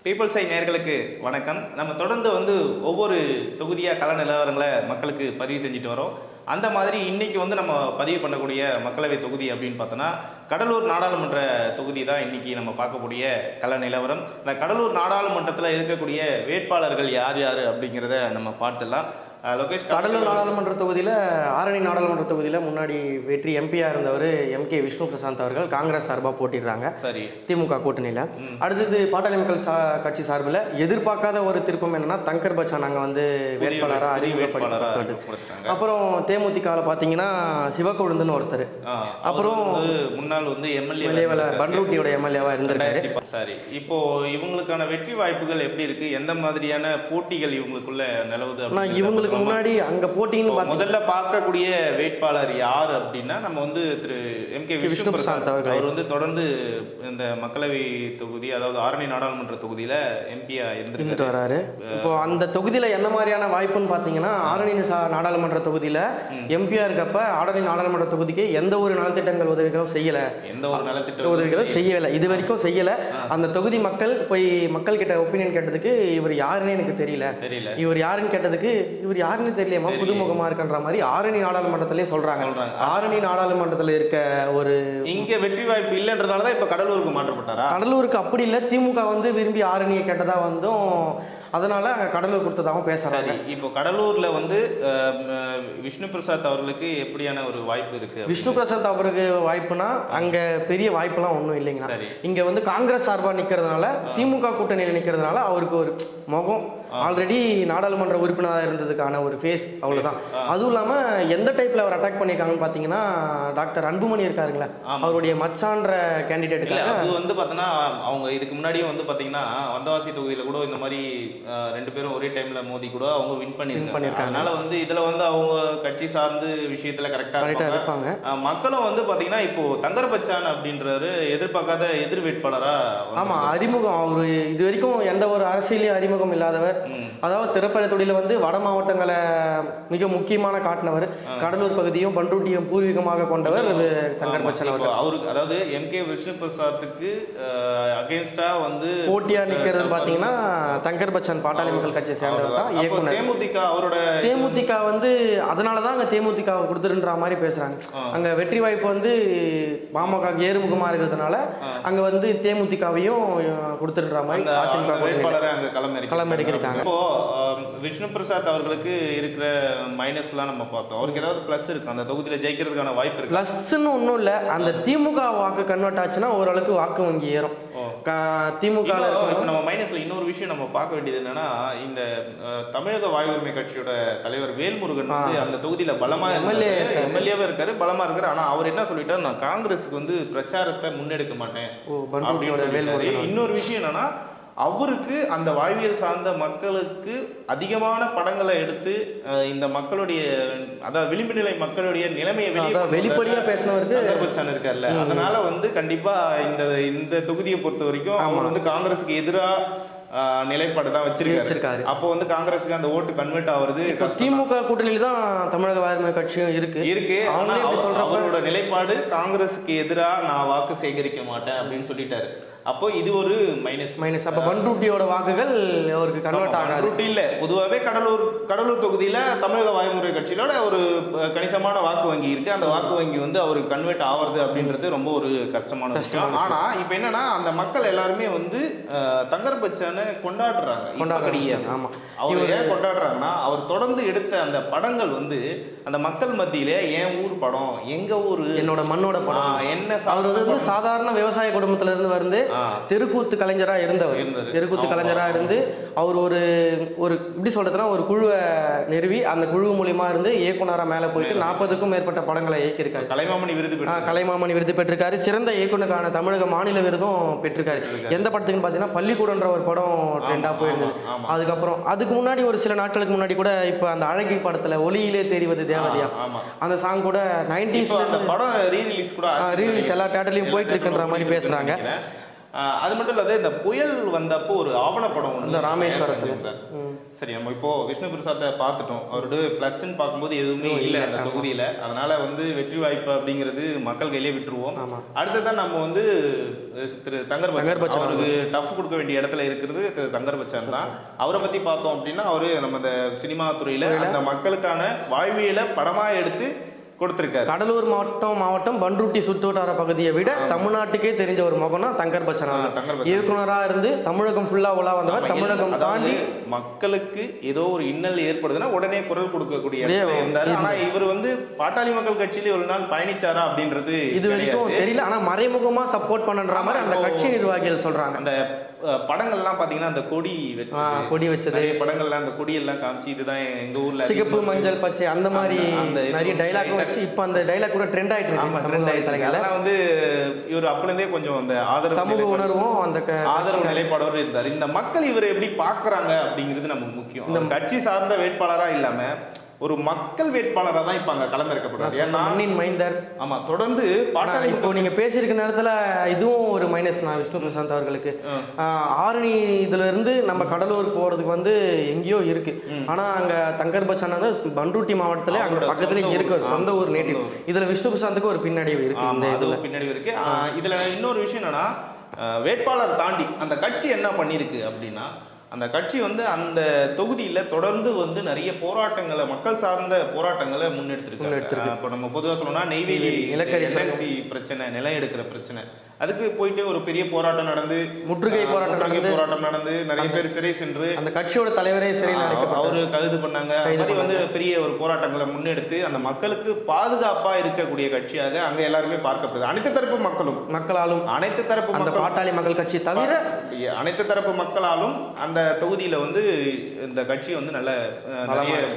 Peoples ஐ நேயர்களுக்கு வணக்கம். நம்ம தொடர்ந்து ஒவ்வொரு தொகுதியாக கள நிலவரங்களை மக்களுக்கு பதிவு செஞ்சுட்டு வரோம். அந்த மாதிரி இன்னைக்கு நம்ம பதிவு பண்ணக்கூடிய மக்களவை தொகுதி அப்படின்னு பார்த்தோன்னா கடலூர் நாடாளுமன்ற தொகுதி தான் இன்னைக்கு நம்ம பார்க்கக்கூடிய கள நிலவரம். இந்த கடலூர் நாடாளுமன்றத்தில் இருக்கக்கூடிய வேட்பாளர்கள் யார் யார் அப்படிங்கிறத நம்ம பார்த்துடலாம். லோகேஷ், கடலூர் நாடாளுமன்ற தொகுதியில் ஆரணி நாடாளுமன்ற தொகுதியில் முன்னாடி வெற்றி எம்பியாக இருந்தவர் எம்கே விஷ்ணு பிரசாந்த் அவர்கள் காங்கிரஸ் சார்பாக போட்டிடுறாங்க. சரி, திமுக கூட்டணியில். அடுத்தது பாட்டாளி மக்கள் கட்சி சார்பில் எதிர்பார்க்காத ஒரு திருப்பம் என்னன்னா தங்கர் பச்சான் அங்கே வேட்பாளராக அறிமுகப்படுத்தப்பட்டு. அப்புறம் தேமுதிகவில் பார்த்தீங்கன்னா சிவக்கொழுந்துன்னு ஒருத்தர், அப்புறம் முன்னாள் எம்எல்ஏ பன்ருட்டியோட எம்எல்ஏவாக இருந்திருக்காரு. சரி, இப்போ இவங்களுக்கான வெற்றி வாய்ப்புகள் எப்படி இருக்கு? எந்த மாதிரியான போட்டிகள் இவங்களுக்குள்ள நிலவுது? இவங்களுக்கு முன்னாடி அங்க போட்டின்னு முதல்ல பார்க்கக்கூடிய வேட்பாளர் யார் அப்படின்னா நம்ம திரு எம்கே விஷ்ணு பிரசாந்த் அவர் தொடர்ந்து இந்த மக்களவை தொகுதி, அதாவது ஆரணி நாடாளுமன்ற தொகுதியில எம்பியா இருந்துட்டு வராரு. இப்போ அந்த தொகுதியில என்ன மாதிரியான வாய்ப்புன்னு பாத்தீங்கன்னா, ஆரணி நாடாளுமன்ற தொகுதியில எம்பியா இருக்கப்ப ஆரணி நாடாளுமன்ற தொகுதிக்கு எந்த ஒரு நலத்திட்டங்கள் உதவிகளும் செய்யல, எந்த ஒரு நலத்திட்ட உதவிகளும் செய்யல, இது வரைக்கும் செய்யல. அந்த தொகுதி மக்கள் கிட்ட ஒப்பீனியன் கேட்டதுக்கு இவர் யாருன்னு எனக்கு தெரியல, இவர் யாருன்னு கேட்டதுக்கு இவர் யாருன்னு தெரியலையமா, புதுமுகமா இருக்குன்ற மாதிரி ஆரணி நாடாளுமன்றத்திலே சொல்றாங்க. ஆரணி நாடாளுமன்றத்தில் இருக்க ஒரு இங்க வெற்றி வாய்ப்பு இல்லைன்றதால தான் இப்ப கடலூருக்கு மாற்றப்பட்டாரா? கடலூருக்கு அப்படி இல்லை, திமுக விரும்பி ஆரணியை கேட்டதா அதனால கடலூர் கொடுத்ததாகவும் பேசுறாங்க. இப்போ கடலூர்ல விஷ்ணு பிரசாத் அவர்களுக்கு எப்படியான ஒரு வாய்ப்பு இருக்கு? விஷ்ணு பிரசாத் அவருக்கு வாய்ப்புனா அங்க பெரிய வாய்ப்புலாம் ஒன்றும் இல்லைங்க. இங்க காங்கிரஸ் சார்பா நிக்கிறதுனால, திமுக கூட்டணியில் நிக்கிறதுனால அவருக்கு ஒரு முகம் ஆல்ரெடி நாடாளுமன்ற உறுப்பினராக இருந்ததுக்கான ஒரு ஃபேஸ், அவ்வளோதான். அதுவும் இல்லாமல் எந்த டைப்பில் அவர் அட்டாக் பண்ணியிருக்காங்கன்னு பார்த்தீங்கன்னா, டாக்டர் அன்புமணி இருக்காருங்களா, அவருடைய மச்சான்ற கேண்டிடேட்டுக்கு அது பார்த்தோன்னா அவங்க இதுக்கு முன்னாடியும் பார்த்தீங்கன்னா வந்தவாசி தொகுதியில் கூட இந்த மாதிரி ரெண்டு பேரும் ஒரே டைம்ல மோதி கூட அவங்க வின் பண்ணியிருக்காங்க. அதனால இதுல அவங்க கட்சி சார்ந்து விஷயத்துல கரெக்டா இருப்பாங்க. மக்களும் பார்த்தீங்கன்னா இப்போ தங்கர் பச்சான் அப்படின்றாரு எதிர்பார்க்காத எதிர் வேட்பாளரா. ஆமா, அறிமுகம் அவரு இது வரைக்கும் எந்த ஒரு அரசியலையும் அறிமுகம் இல்லாதவர். அதாவது திரைப்பட தொழில வட மாவட்டங்களை மிக முக்கியமான காட்டினவர். கடலூர் பகுதியும் பன்ருட்டியும் பூர்வீகமாக கொண்டவர் தங்கர் பச்சான் அவர்கள். அவருக்கு அதாவது எம்கே விஷ்ணு பிரசாத்துக்கு அகைன்ஸ்டா போட்டியா நிக்கிறது பாத்தீங்கன்னா தங்கர் பச்சான் பாட்டாளி மக்கள் கட்சியை சேர்ந்தவர் தான் இயக்குனர். தேமுதிக அவரோட தேமுதிக அதனாலதான் அங்க தேமுதிக கொடுத்துருன்ற மாதிரி பேசுறாங்க. அங்க வெற்றி வாய்ப்பு பாமக ஏறுமுகமா இருக்கிறதுனால அங்க தேமுதிகவையும் கொடுத்துருன்ற மாதிரி அதிமுக களமிறக்கிருக்காங்க. இப்போ விஷ்ணு பிரசாத் அவர்களுக்கு இருக்கிற மைனஸ்லாம் நம்ம பார்த்தோம். அவருக்கு ஏதாவது பிளஸ் இருக்கு? அந்த தொகுதியில ஜெயிக்கிறதுக்கான வாய்ப்பு இருக்கு? பிளஸ்ன்னு ஒன்றும் இல்லை. அந்த திமுக வாக்கு கன்வெர்ட் ஆச்சுன்னா ஓரளவுக்கு வாக்கு வங்கி ஏறும். திமுக நம்ம மைனஸ்ல இன்னொரு விஷயம் நம்ம பார்க்க வேண்டியது என்னன்னா, இந்த தமிழக வாயு உரிமை கட்சியோட தலைவர் வேல்முருகன் அந்த தொகுதியில பலமா எம்எல்ஏவா இருக்காரு, பலமா இருக்காரு. ஆனா அவர் என்ன சொல்லிட்டாரு, நான் காங்கிரஸுக்கு பிரச்சாரத்தை முன்னெடுக்க மாட்டேன் அப்படின்னு சொல்லிட்டாரு. இன்னொரு விஷயம் என்னன்னா, அவருக்கு அந்த வாழ்வியல் சார்ந்த மக்களுக்கு அதிகமான படங்களை எடுத்து இந்த மக்களுடைய, அதாவது விளிம்பு நிலை மக்களுடைய நிலைமையை வெளிப்படையா பேசினவருக்கு இருக்கார்ல. அதனால கண்டிப்பா இந்த தொகுதியை பொறுத்த வரைக்கும் அவர் காங்கிரஸுக்கு எதிராக நிலைப்பாடு தான் வச்சிருக்காரு. அப்போ காங்கிரஸுக்கு அந்த ஓட்டு கன்வெர்ட் ஆகுறது. திமுக கூட்டணியில தான் தமிழக வாரிமை கட்சியும் இருக்கு. அவரோட நிலைப்பாடு காங்கிரஸுக்கு எதிராக நான் வாக்கு சேகரிக்க மாட்டேன் அப்படின்னு சொல்லிட்டாரு. அப்போ இது ஒரு மைனஸ். அப்போ பன்ருட்டியோட வாக்குகள் அவருக்கு கன்வெர்ட் ஆகாது. பன்ருட்டி இல்லை, பொதுவாகவே கடலூர் தொகுதியில் தமிழக வாய்முறை கட்சியோட ஒரு கணிசமான வாக்கு வங்கி இருக்கு. அந்த வாக்கு வங்கி அவருக்கு கன்வெர்ட் ஆகிறது அப்படின்றது ரொம்ப ஒரு கஷ்டமான விஷயம். ஆனால் இப்போ என்னன்னா, அந்த மக்கள் எல்லாருமே தங்கர் பச்சானை கொண்டாடுறாங்க. ஆமாம், அவர் ஏன் கொண்டாடுறாங்கன்னா, அவர் தொடர்ந்து எடுத்த அந்த படங்கள் அந்த மக்கள் மத்தியில என் ஊர் படம், எங்க ஊர், என்னோட மண்ணோட படம், என்ன அவர் சாதாரண விவசாய குடும்பத்துல இருந்து தெருக்கூத்து கலைஞரா இருந்தவர். தெருக்கூத்து கலைஞரா இருந்து அவர் ஒரு இப்படி சொல்றதுன்னா ஒரு குழுவை நிறுவி அந்த குழு மூலியமா இயக்குனரா மேல போயிட்டு 40க்கும் மேற்பட்ட படங்களை இயக்கியிருக்காரு. கலைமாமணி விருது பெற்றிருக்காரு. சிறந்த இயக்குனருக்கான தமிழக மாநில விருதும் பெற்றிருக்காரு. எந்த படத்துக்குன்னு பாத்தீங்கன்னா பள்ளிக்கூடன்ற ஒரு படம் ட்ரெண்டா போயிருந்தது. அதுக்கப்புறம் அதுக்கு முன்னாடி ஒரு சில நாட்களுக்கு முன்னாடி கூட இப்ப அந்த அழகி படத்துல ஒளியிலே தெரிவது தேவதையா, அந்த சாங் கூட 90s படம் ரீரிலீஸ் எல்லா தியேட்டர்லயும் போயிட்டு இருக்குன்ற மாதிரி பேசுறாங்க. அது மட்டும் இல்லாத இந்த புயல் வந்தப்போ ஒரு ஆவணப்படம் இந்த ராமேஸ்வரத்தில். சரி, நம்ம இப்போ விஷ்ணு பிரசாத்தை பார்த்துட்டோம். அவருடைய ப்ளஸ்ன்னு பார்க்கும்போது எதுவுமே இல்லை அந்த தொகுதியில். அதனால வந்து வெற்றி வாய்ப்பு அப்படிங்கிறது மக்கள் கையிலே விட்டுருவோம். அடுத்ததான் நம்ம வந்து திரு தங்கர் பச்சான், அவருக்கு டஃப் கொடுக்க வேண்டிய இடத்துல இருக்கிறது திரு தங்கர் பச்சான் தான். அவரை பற்றி பார்த்தோம் அப்படின்னா அவரு நம்ம இந்த சினிமா துறையில் அந்த மக்களுக்கான வாழ்வியலை படமாக எடுத்து கொடுத்திருக்காரு. கடலூர் மாவட்டம் பண்ருட்டி சுற்றுவட்டார பகுதியை விட தமிழ்நாட்டுக்கே தெரிஞ்ச ஒரு முகம்னா தங்கர் பச்சான். இயக்குனராக இருந்து தமிழகம் ஃபுல்லா உலா வந்தவர். தமிழகம் தாண்டி மக்களுக்கு ஏதோ ஒரு இன்னல் ஏற்படுதுன்னா உடனே குரல் கொடுக்கக்கூடிய இடத்துல இருந்தாரு. ஆனா இவர் வந்து பாட்டாளி மக்கள் கட்சியில ஒரு நாள் பயணிச்சாரா அப்படின்றது இது வரைக்கும் தெரியல. ஆனா மறைமுகமா சப்போர்ட் பண்ற மாதிரி அந்த கட்சி நிர்வாகிகள் சொல்றாங்க. அந்த படங்கள்லாம் பாத்தீங்கன்னா அந்த கொடி வச்சது படங்கள்லாம் அந்த கொடி எல்லாம் காமிச்சு இதுதான் எங்க ஊர்ல சிகப்பு மஞ்சள் பச்சை அந்த மாதிரி நிறைய டைலாக் வச்சு இப்ப அந்த டைலாக் கூட ட்ரெண்ட் ஆயிட்டு இருக்கு. அதெல்லாம் வந்து இவர் அப்பலேருந்தே கொஞ்சம் அந்த ஆதரவு சமூக உணர்வும் அந்த ஆதரவு நிலைப்பாடோடு இருந்தார். இந்த மக்கள் இவரை எப்படி பாக்குறாங்க அப்படிங்கிறது நமக்கு முக்கியம். இந்த கட்சி சார்ந்த வேட்பாளரா இல்லாம ஒரு மக்கள் வேட்பாளராக தான் இப்போ அங்கே களமிறக்கப்படுறாரு. ஏன்னா மண்ணின் மைந்தர். ஆமாம், தொடர்ந்து பாட்டாளி இப்போ நீங்கள் பேசியிருக்க நேரத்தில் இதுவும் ஒரு மைனஸ் தான் விஷ்ணு பிரசாந்த் அவர்களுக்கு. ஆரணி இதுல இருந்து நம்ம கடலூர் போகிறதுக்கு வந்து எங்கேயோ இருக்கு. ஆனால் அங்கே தங்கர் பச்சான் வந்து பண்ருட்டி மாவட்டத்தில் அங்கே பக்கத்துல இருக்கு, சொந்த ஊர் நேட்டிவ். இதில் விஷ்ணு பிரசாந்துக்கு ஒரு பின்னடைவு இருக்கு. அது ஒரு பின்னடைவு இருக்கு. இதில் இன்னொரு விஷயம் என்னன்னா, வேட்பாளர் தாண்டி அந்த கட்சி என்ன பண்ணியிருக்கு அப்படின்னா, அந்த கட்சி வந்து அந்த தொகுதியில் தொடர்ந்து வந்து நிறைய போராட்டங்களை, மக்கள் சார்ந்த போராட்டங்களை முன்னெடுத்திருக்கு. இப்போ நம்ம பொதுவாக சொல்லணும்னா நெய்வேலி எல்என்சி பிரச்சனை, நிலம் எடுக்கிற பிரச்சனை, அதுக்கு போயிட்டு ஒரு பெரிய போராட்டம் நடந்து முற்றுகை போராட்டம் நடந்து நிறைய பேர் சிறை சென்று அந்த கட்சியோட தலைவரே சிறையில் அவரு கைது பண்ணாங்க. அது மாதிரி வந்து பெரிய ஒரு போராட்டங்களை முன்னெடுத்து அந்த மக்களுக்கு பாதுகாப்பா இருக்கக்கூடிய கட்சியாக அங்க எல்லாருமே பார்க்கப்படுது. அனைத்து தரப்பு மக்களாலும் அனைத்து தரப்பு பாட்டாளி மக்கள் கட்சி தவிர அனைத்து தரப்பு மக்களாலும் அந்த தொகுதியில வந்து இந்த கட்சி வந்து நல்ல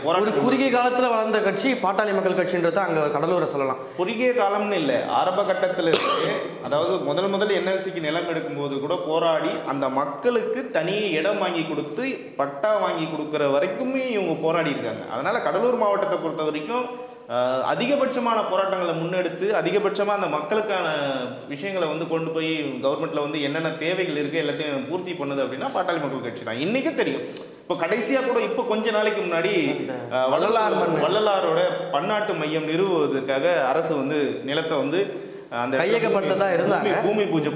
போராட்டம். குறுகிய காலத்துல வளர்ந்த கட்சி பாட்டாளி மக்கள் கட்சின்றது அங்க கடலூரை சொல்லலாம். குறுகிய காலம்னு இல்லை, ஆரம்ப கட்டத்தில் இருக்கு. அதாவது முதல் என்எல்சிக்கு நிலம் எடுக்கும்போது கூட போராடி அந்த மக்களுக்கு தனியே இடம் வாங்கி கொடுத்து பட்டா வாங்கி கொடுக்குற வரைக்குமே இவங்க போராடி இருக்காங்க. அதனால கடலூர் மாவட்டத்தை பொறுத்த வரைக்கும் அதிகபட்சமான போராட்டங்களை முன்னெடுத்து அதிகபட்சமாக அந்த மக்களுக்கான விஷயங்களை வந்து கொண்டு போய் கவர்மெண்ட்ல வந்து என்னென்ன தேவைகள் இருக்குது எல்லாத்தையும் பூர்த்தி பண்ணுது அப்படின்னா பாட்டாளி மக்கள் கட்சி தான். இன்னைக்கு தெரியும். இப்போ கடைசியாக கூட இப்போ கொஞ்ச நாளைக்கு முன்னாடி வள்ளலாரோட பன்னாட்டு மையம் நிறுவுவதற்காக அரசு வந்து நிலத்தை வந்து அந்த கையகப்படுத்ததா இருந்தாங்க, பூமி பூஜை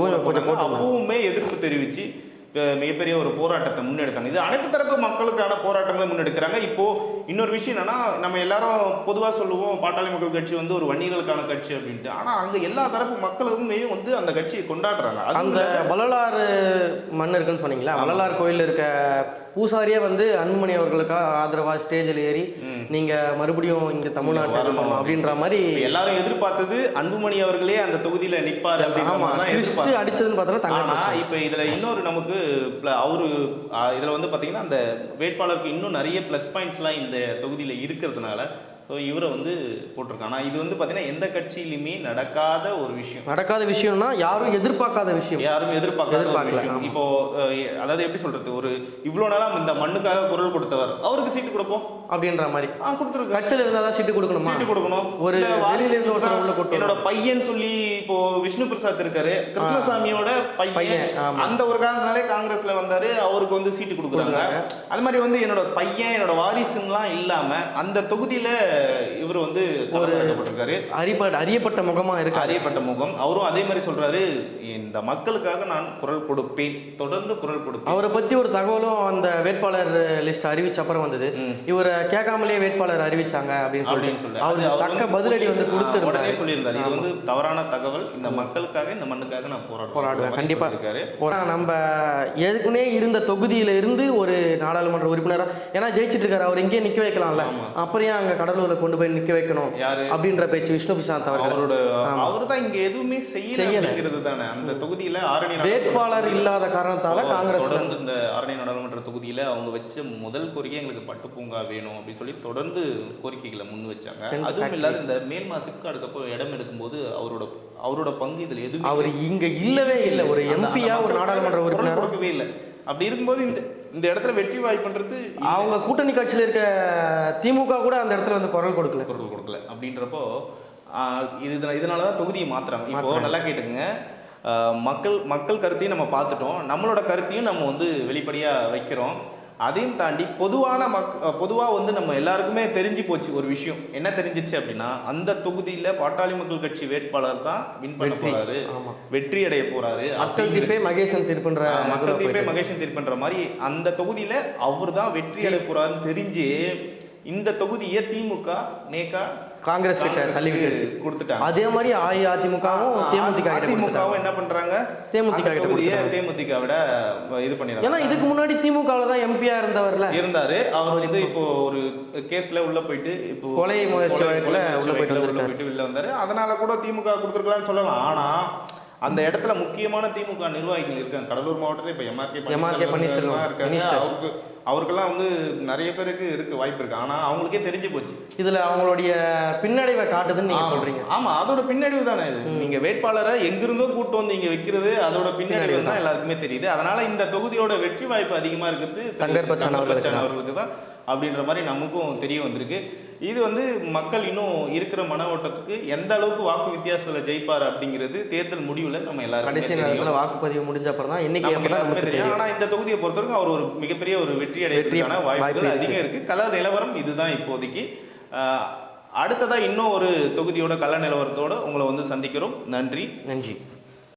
அப்பவுமே எதிர்ப்பு தெரிவித்து மிகப்பெரிய ஒரு போராட்டத்தை முன்னெடுத்தாங்க. இது அனைத்து தரப்பு மக்களுக்கான போராட்டங்களை முன்னெடுக்கிறாங்க. இப்போ இன்னொரு விஷயம் என்னன்னா, நம்ம எல்லாரும் பொதுவாக சொல்லுவோம் பாட்டாளி மக்கள் கட்சி வந்து ஒரு வன்னியர்களுக்கான கட்சி அப்படின்ட்டு. ஆனால் அங்கே எல்லா தரப்பு மக்களுமே வந்து அந்த கட்சியை கொண்டாடுறாங்க. அந்த வள்ளலாறு மண் இருக்குன்னு சொன்னீங்களா, வள்ளலார் கோயில் இருக்க பூசாரியே வந்து அன்புமணி அவர்களுக்காக ஆதரவாக ஸ்டேஜில் ஏறி நீங்க மறுபடியும் இங்க தமிழ்நாட்டில் இருக்கணும் அப்படின்ற மாதிரி எல்லாரும் எதிர்பார்த்தது. அன்புமணி அவர்களே அந்த தொகுதியில நிற்பார் அப்படின்னு அடிச்சதுன்னு பார்த்தோன்னா, இப்போ இதுல இன்னொரு நமக்கு அவரு இதுல வந்து பாத்தீங்கன்னா அந்த வேட்பாளருக்கு இன்னும் நிறைய பிளஸ் பாயிண்ட்ஸ்லாம் இந்த தொகுதியில இருக்கிறதுனால ஸோ இவரை வந்து போட்டிருக்காங்க. ஆனால் இது வந்து பார்த்தீங்கன்னா எந்த கட்சியிலுமே நடக்காத ஒரு விஷயம்னா யாரும் எதிர்பார்க்காத விஷயம், விஷயம். இப்போ அதாவது எப்படி சொல்றது, ஒரு இவ்வளோ நாளாக இந்த மண்ணுக்காக குரல் கொடுத்தவர் அவருக்கு சீட்டு கொடுப்போம் அப்படின்ற மாதிரி கொடுத்துருக்கு. கட்சியில் இருந்தாலும் சீட்டு கொடுக்கணும். ஒரு என்னோட பையன் சொல்லி இப்போ விஷ்ணு பிரசாத் இருக்காரு, கிருஷ்ணசாமியோட பையன், அந்த ஒரு காரணத்தினாலே காங்கிரஸ்ல வந்தாரு, அவருக்கு வந்து சீட்டு கொடுக்குறாங்க. அது மாதிரி வந்து என்னோட பையன் என்னோட வாரிசுலாம் இல்லாம அந்த தொகுதியில இவர் வந்து அறியப்பட்ட முகமா இருக்கு, அறியப்பட்ட முகம். அவரும் அதே மாதிரி சொல்றாரு, இந்த மக்களுக்காக நான் குரல் கொடுப்பேன், தொடர்ந்து குரல் கொடுப்பேன். அவரை பத்தி ஒரு தகவலும் அந்த வேட்பாளர் லிஸ்ட் அறிவிச்ச அப்புறம் வந்தது. இவரை கேட்காமலே வேட்பாளர் அறிவிச்சாங்க அப்படின்னு சொல்லி அவர் தக்க பதிலடி வந்து கொடுத்து உடனே சொல்லியிருந்தாரு, இது வந்து தவறான தகவல், இந்த மக்களுக்காக இந்த மண்ணுக்காக நான் போராடுவேன் கண்டிப்பா இருக்காரு. நம்ம ஏற்கனவே இருந்த தொகுதியில இருந்து ஒரு நாடாளுமன்ற உறுப்பினரா, ஏன்னா ஜெயிச்சிட்டு இருக்காரு, அவர் இங்கே நிக்க வைக்கலாம்ல, அப்புறம் அங்க கடலூர்ல கொண்டு போய் நிக்க வைக்கணும் அப்படின்ற பேச்சு விஷ்ணு பிரசாந்த் அவர் தான் இங்க எதுவுமே செய்யறது தானே. அந்த தொகுதியில ஆரணி வேட்பாளர் இல்லாத காரணத்தால காங்கிரஸ் தொடர்ந்து இந்த ஆரணி நாடாளுமன்ற தொகுதியில அவங்க வச்ச முதல் கோரிக்கை எங்களுக்கு பட்டு பூங்கா வேணும் அப்படின்னு சொல்லி தொடர்ந்து கோரிக்கைகளை முன் வச்சாங்க. அதுவும் இல்லாத இந்த மேல்மா சிப்காடுக்கு அப்போ இடம் எடுக்கும்போது அவரோட பங்கு இதுல எதுவும் அவர் இங்க இல்லவே இல்லை. ஒரு எம்பியா ஒரு நாடாளுமன்ற உறுப்பினர் கொடுக்கவே இல்லை. அப்படி இருக்கும்போது இந்த இடத்துல வெற்றி வாய்ப்புன்றது அவங்க கூட்டணி கட்சியில் இருக்க திமுக கூட அந்த இடத்துல வந்து குரல் கொடுக்கல அப்படின்றப்போ இதனாலதான் தொகுதியை மாத்துறாங்க. இப்போ நல்லா கேட்டுங்க, மக்கள் கருத்தையும் நம்ம பார்த்துட்டோம், நம்மளோட கருத்தையும் நம்ம வந்து வெளிப்படையாக வைக்கிறோம். அதையும் தாண்டி பொதுவாக வந்து நம்ம எல்லாருக்குமே தெரிஞ்சு போச்சு ஒரு விஷயம். என்ன தெரிஞ்சிச்சு அப்படின்னா, அந்த தொகுதியில் பாட்டாளி மக்கள் கட்சி வேட்பாளர் தான் வின் பண்ண போறாரு, வெற்றி அடைய போறாரு. மக்கள் தீர்ப்பே மகேசன் தீர்ப்புன்ற மாதிரி அந்த தொகுதியில் அவர் தான் வெற்றி அடைய போறாருன்னு தெரிஞ்சு இந்த தொகுதியை திமுக நேகா காங்கிரஸ் கிட்ட தள்ளி கொடுத்துட்டாங்க. அதே மாதிரி அதிமுகவும் தேமுதிகவும் என்ன பண்றாங்க, தேமுதிக விட இது பண்ணிடுறாங்க. ஏன்னா இதுக்கு முன்னாடி திமுகவில் தான் எம்பியா இருந்தாரு. அவர் வந்து இப்போ ஒரு கேஸ்ல உள்ள போயிட்டு இப்போ கொலை முயற்சி வழக்குல உள்ள போயிட்டு வெளில வந்தாரு. அதனால கூட திமுக கொடுத்துருக்கலாம்னு சொல்லலாம். ஆனா அந்த இடத்துல முக்கியமான திமுக நிர்வாகிகள் இருக்காங்க. கடலூர் மாவட்டத்தில் இப்போ எம்ஆர்கே பன்னீர்செல்வம் இருக்காங்க. அவருக்கெல்லாம் வந்து நிறைய பேருக்கு இருக்கு வாய்ப்பு இருக்கு. ஆனா அவங்களுக்கே தெரிஞ்சு போச்சு இதுல அவங்களுடைய பின்னடைவை காட்டுதுன்னு நீங்க சொல்றீங்க. ஆமா, அதோட பின்னடைவு தானே இது. நீங்க வேட்பாளரை எங்கிருந்தோ கூட்டு வந்து இங்க வைக்கிறது அதோட பின்னடைவு தான் எல்லாருக்குமே தெரியுது. அதனால இந்த தொகுதியோட வெற்றி வாய்ப்பு அதிகமா இருக்கிறது தங்கர் பச்சான் அவர்களுக்கு தான் அப்படின்ற மாதிரி நமக்கும் தெரிய வந்திருக்கு. இது வந்து மக்கள் இன்னும் இருக்கிற மன ஓட்டத்துக்கு எந்த அளவுக்கு வாக்கு வித்தியாசத்தில் ஜெயிப்பார் அப்படிங்கிறது தேர்தல் முடிவில் நம்ம எல்லாரும் கடைசி நேரத்தில் வாக்குப்பதிவு முடிஞ்ச அப்புறம் தான் இன்னைக்கு தெரியும். ஆனால் இந்த தொகுதியை பொறுத்தவரைக்கும் அவர் ஒரு மிகப்பெரிய ஒரு வெற்றி அடைவதற்கான வாய்ப்புகள் அதிகம் இருக்கு. கள நிலவரம் இதுதான் இப்போதைக்கு. அடுத்ததாக இன்னும் ஒரு தொகுதியோட கள நிலவரத்தோடு உங்களை வந்து சந்திக்கிறோம். நன்றி.